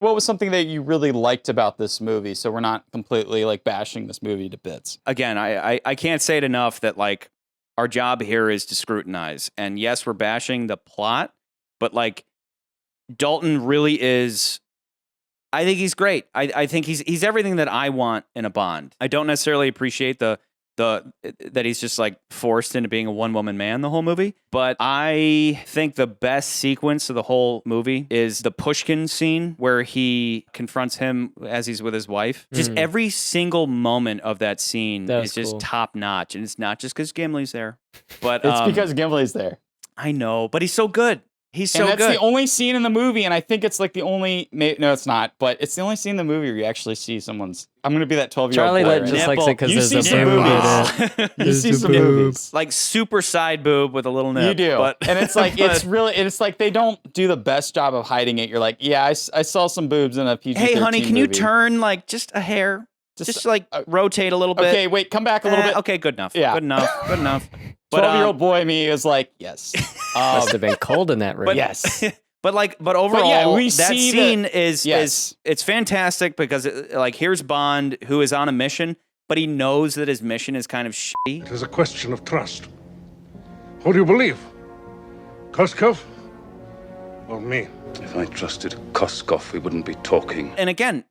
What was something that you really liked about this movie? So we're not completely like bashing this movie to bits. Again, I can't say it enough that like our job here is to scrutinize. And yes, we're bashing the plot, but like Dalton really is. I think he's great. I think he's everything that I want in a Bond. I don't necessarily appreciate the that he's just like forced into being a one-woman man the whole movie. But I think the best sequence of the whole movie is the Pushkin scene where he confronts him as he's with his wife. Just every single moment of that scene is just top notch. And it's not just because Gimli's there. But it's because Gimli's there. I know, but he's so good. He's so good. And that's the only scene in the movie, and I think it's like the only... No, it's not, but it's the only scene in the movie where you actually see someone's... I'm going to be that 12-year-old boy. Charlie just likes it because there's a boob. You see some movies. Like super side boob with a little nip. You do. But, and it's like, it's like they don't do the best job of hiding it. You're like, yeah, I saw some boobs in a PG-13 Hey, honey, can movie. you turn like just a hair? Just like rotate a little bit. Okay, wait, come back a little bit. Okay, good enough. Yeah. Good enough. 12-year-old boy me is like, yes. Must have been cold in that room. Yes. But overall, we that see scene is it's fantastic because here's Bond who is on a mission, but he knows that his mission is kind of shitty. It is a question of trust. Who do you believe? Koskov or me? If I trusted Koskov, we wouldn't be talking. And again,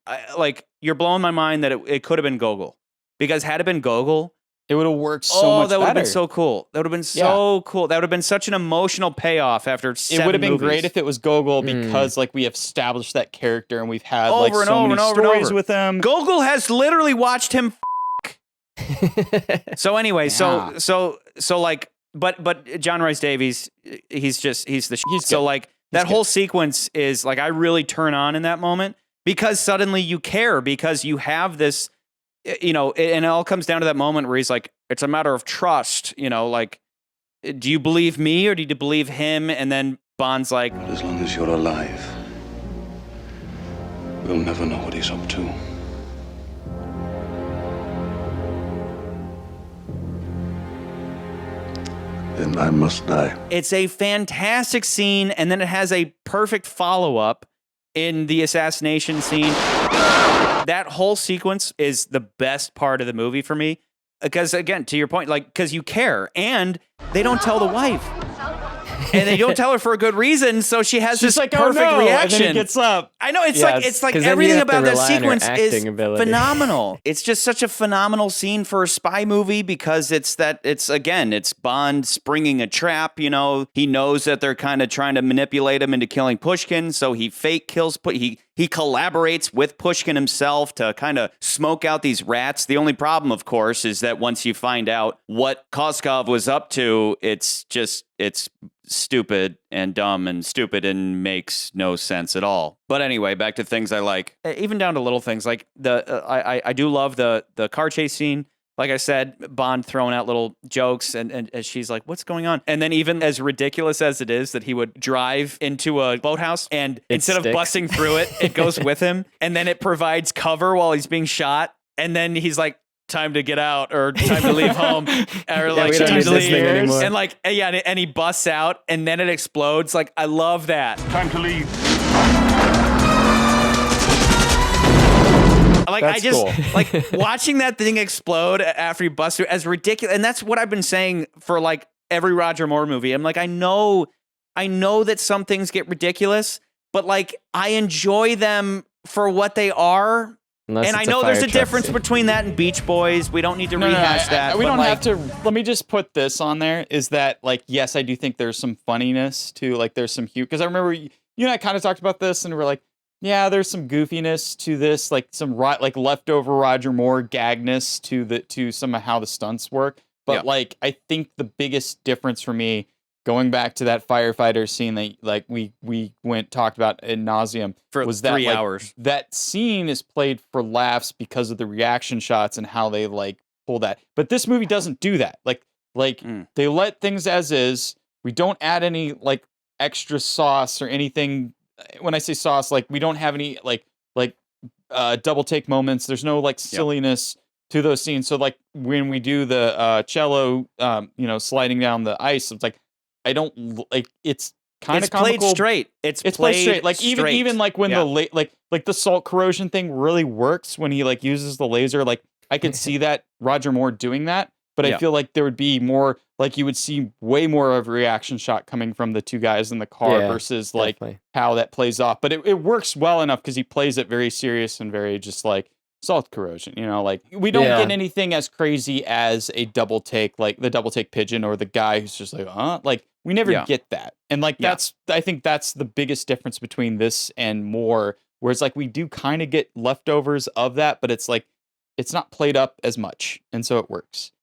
you're blowing my mind that it could have been Gogol, because had it been Gogol, it would have worked so much that would have better. been so cool. That would have been so cool. That would have been such an emotional payoff after 7 It would have been movies. great if it was Gogol because we have established that character and we've had over and so over many and over stories and over. with him. Gogol has literally watched him So anyway, but John Rhys-Davies, he's the shit. So that whole sequence is I really turn on in that moment because suddenly you care because you have this, and it all comes down to that moment where he's like, it's a matter of trust, do you believe me or do you believe him? And then Bond's like, but as long as you're alive, we'll never know what he's up to. Then I must die. It's a fantastic scene, and then it has a perfect follow-up in the assassination scene. That whole sequence is the best part of the movie for me. Because, again, to your point, because you care, and they don't tell the wife. And they don't tell her for a good reason, so she has this perfect reaction. And then he gets up. I know, it's like everything about that sequence is phenomenal. It's just such a phenomenal scene for a spy movie because it's Bond springing a trap, He knows that they're kind of trying to manipulate him into killing Pushkin, so he fake kills he collaborates with Pushkin himself to kind of smoke out these rats. The only problem, of course, is that once you find out what Koskov was up to, it's stupid and dumb and stupid and makes no sense at all. But anyway, back to things I like, even down to little things like I do love the car chase scene. Like I said, Bond throwing out little jokes and she's like, what's going on? And then even as ridiculous as it is that he would drive into a boathouse and instead of busting through it, it goes with him. And then it provides cover while he's being shot. And then he's like, time to get out or time to leave home or time to leave. And and he busts out and then it explodes. I love that. Time to leave. That's cool. Watching that thing explode after he busts through as ridiculous. And that's what I've been saying for every Roger Moore movie. I'm I know that some things get ridiculous, but I enjoy them for what they are. And I know there's a difference between that and Beach Boys. We don't need to rehash that. We don't have to. Let me just put this on there. Is that yes, I do think there's some funniness to there's some humor. Because I remember you and I kind of talked about this and we're like, yeah, there's some goofiness to this, some leftover Roger Moore gagness to some of how the stunts work. But I think the biggest difference for me, going back to that firefighter scene that we talked about ad nauseum, was that 3 hours. That scene is played for laughs because of the reaction shots and how they pull that. But this movie doesn't do that. They let things as is. We don't add any extra sauce or anything. When I say sauce, we don't have any double take moments. There's no silliness to those scenes. So when we do the cello, sliding down the ice, it's I don't it's kind of played straight. It's played straight. Like even like when Yeah. the like the salt corrosion thing really works when he like uses the laser. Like I could see that Roger Moore doing that, but I feel like there would be more like you would see way more of a reaction shot coming from the two guys in the car versus like how that plays off. But it works well enough because he plays it very serious and very just like salt corrosion, you know, like we don't get anything as crazy as a double take, like the double take pigeon or the guy who's just like, like we never get that. And like, I think that's the biggest difference between this and more, where it's like, we do kind of get leftovers of that, but it's like, it's not played up as much. And so it works.